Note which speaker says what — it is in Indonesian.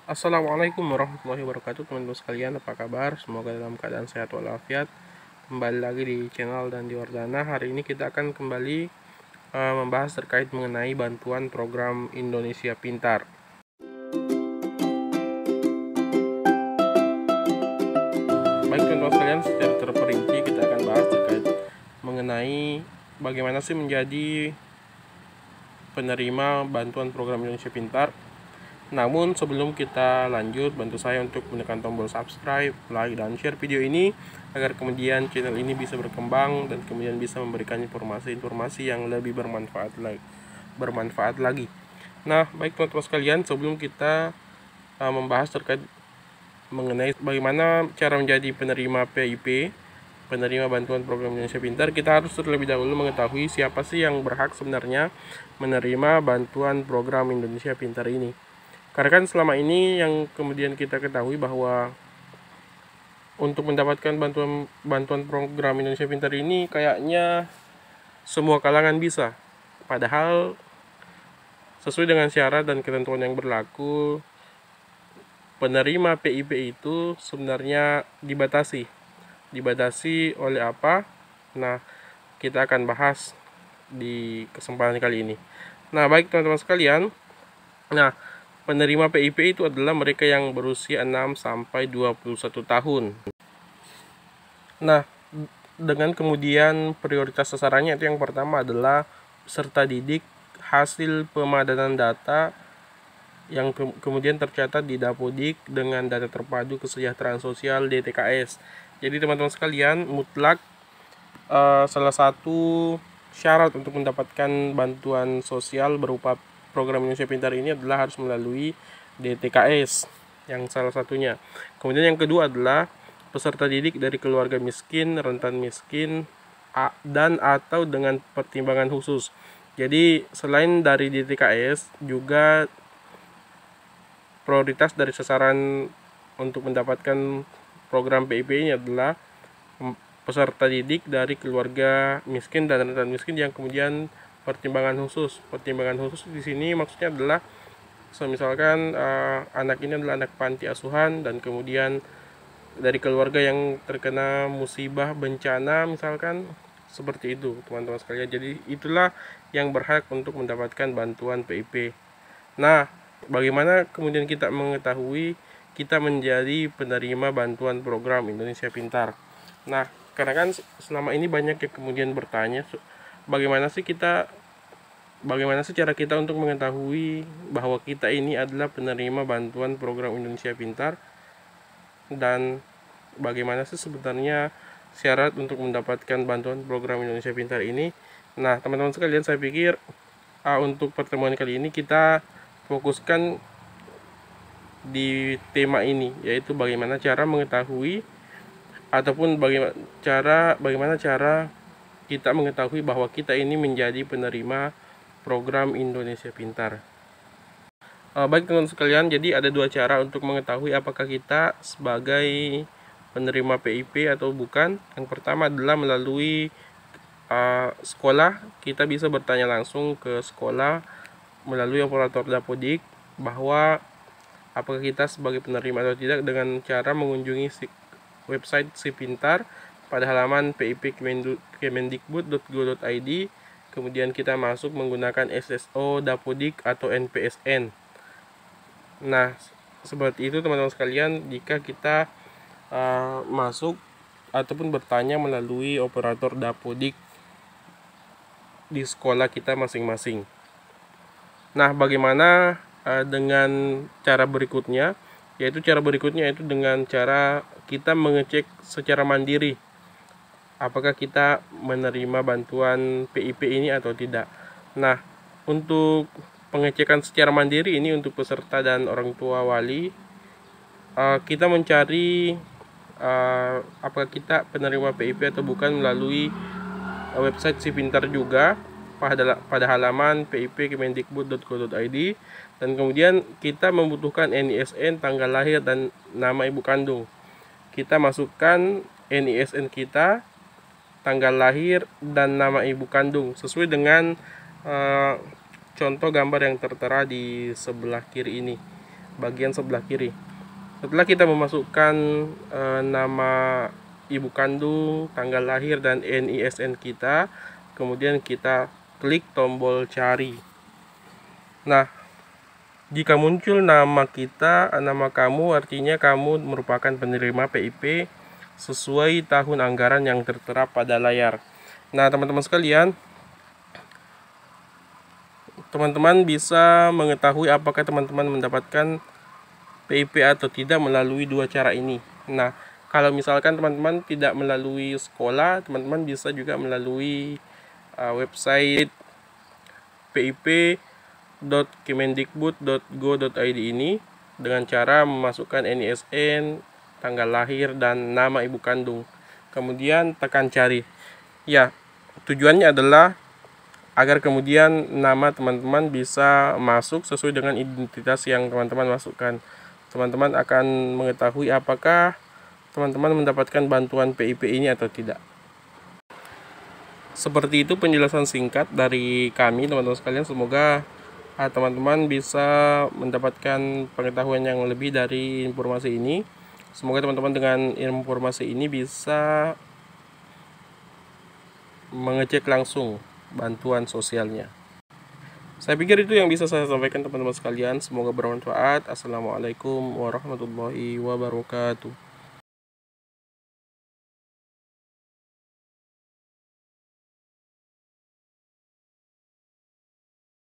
Speaker 1: Assalamualaikum warahmatullahi wabarakatuh, teman-teman sekalian, apa kabar? Semoga dalam keadaan sehat walafiat. Kembali lagi di channel dan di Wardana. Hari ini kita akan kembali membahas terkait mengenai bantuan program Indonesia Pintar. Baik teman-teman sekalian, secara terperinci kita akan bahas terkait mengenai bagaimana sih menjadi penerima bantuan program Indonesia Pintar. Namun sebelum kita lanjut, bantu saya untuk menekan tombol subscribe, like, dan share video ini agar kemudian channel ini bisa berkembang dan kemudian bisa memberikan informasi-informasi yang lebih bermanfaat lagi. Nah, baik teman-teman sekalian, sebelum kita membahas terkait mengenai bagaimana cara menjadi penerima PIP, penerima bantuan program Indonesia Pintar, kita harus terlebih dahulu mengetahui siapa sih yang berhak sebenarnya menerima bantuan program Indonesia Pintar ini. Karena kan selama ini yang kemudian kita ketahui bahwa untuk mendapatkan bantuan program Indonesia Pintar ini kayaknya semua kalangan bisa. Padahal sesuai dengan syarat dan ketentuan yang berlaku, penerima PIP itu sebenarnya dibatasi. Dibatasi oleh apa? Nah, kita akan bahas di kesempatan kali ini. Nah, baik teman-teman sekalian. Nah, penerima PIP itu adalah mereka yang berusia 6 sampai 21 tahun. Nah, dengan kemudian prioritas sasarannya itu yang pertama adalah peserta didik hasil pemadanan data yang kemudian tercatat di Dapodik dengan data terpadu kesejahteraan sosial DTKS. Jadi teman-teman sekalian, mutlak salah satu syarat untuk mendapatkan bantuan sosial berupa program Indonesia Pintar ini adalah harus melalui DTKS yang salah satunya. Kemudian yang kedua adalah peserta didik dari keluarga miskin, rentan miskin, dan atau dengan pertimbangan khusus. Jadi selain dari DTKS juga prioritas dari sasaran untuk mendapatkan program PIP ini adalah peserta didik dari keluarga miskin dan rentan miskin yang kemudian pertimbangan khusus. Pertimbangan khusus di sini maksudnya adalah misalkan anak ini adalah anak panti asuhan dan kemudian dari keluarga yang terkena musibah bencana misalkan, seperti itu teman-teman sekalian. Jadi itulah yang berhak untuk mendapatkan bantuan PIP. Nah, bagaimana kemudian kita mengetahui kita menjadi penerima bantuan program Indonesia Pintar? Nah, karena kan selama ini banyak yang kemudian bertanya, bagaimana sih cara kita untuk mengetahui bahwa kita ini adalah penerima bantuan program Indonesia Pintar, dan bagaimana sih sebenarnya syarat untuk mendapatkan bantuan program Indonesia Pintar ini? Nah, teman-teman sekalian, saya pikir untuk pertemuan kali ini kita fokuskan di tema ini, yaitu bagaimana cara mengetahui ataupun bagaimana cara kita mengetahui bahwa kita ini menjadi penerima program Indonesia Pintar. Baik teman-teman sekalian, jadi ada dua cara untuk mengetahui apakah kita sebagai penerima PIP atau bukan. Yang pertama adalah melalui sekolah. Kita bisa bertanya langsung ke sekolah melalui operator Dapodik bahwa apakah kita sebagai penerima atau tidak dengan cara mengunjungi website Si Pintar pada halaman pip.kemendikbud.go.id. Kemudian kita masuk menggunakan SSO Dapodik atau NPSN. Nah, seperti itu teman-teman sekalian jika kita masuk ataupun bertanya melalui operator Dapodik di sekolah kita masing-masing. Nah, bagaimana dengan cara berikutnya? Yaitu dengan cara kita mengecek secara mandiri apakah kita menerima bantuan PIP ini atau tidak. Nah, untuk pengecekan secara mandiri ini untuk peserta dan orang tua wali, kita mencari apakah kita penerima PIP atau bukan melalui website Si Pintar juga pada halaman pip.kemendikbud.go.id, dan kemudian kita membutuhkan NISN, tanggal lahir, dan nama ibu kandung. Kita masukkan NISN kita, tanggal lahir, dan nama ibu kandung sesuai dengan contoh gambar yang tertera di sebelah kiri ini. bagian sebelah kiri. Setelah kita memasukkan nama ibu kandung, tanggal lahir, dan NISN kita, kemudian kita klik tombol cari. Nah, jika muncul nama kita, nama kamu, artinya kamu merupakan penerima PIP sesuai tahun anggaran yang tertera pada layar. Nah, teman-teman sekalian, teman-teman bisa mengetahui apakah teman-teman mendapatkan PIP atau tidak melalui dua cara ini. Nah, kalau misalkan teman-teman tidak melalui sekolah, teman-teman bisa juga melalui website pip.kemendikbud.go.id ini dengan cara memasukkan NISN, tanggal lahir, dan nama ibu kandung. Kemudian tekan cari. Ya, tujuannya adalah agar kemudian nama teman-teman bisa masuk sesuai dengan identitas yang teman-teman masukkan. Teman-teman akan mengetahui apakah teman-teman mendapatkan bantuan PIP ini atau tidak. Seperti itu penjelasan singkat dari kami, teman-teman sekalian. Semoga teman-teman bisa mendapatkan pengetahuan yang lebih dari informasi ini. Semoga teman-teman dengan informasi ini bisa mengecek langsung bantuan sosialnya. Saya pikir itu yang bisa saya sampaikan teman-teman sekalian. Semoga bermanfaat. Assalamualaikum warahmatullahi wabarakatuh.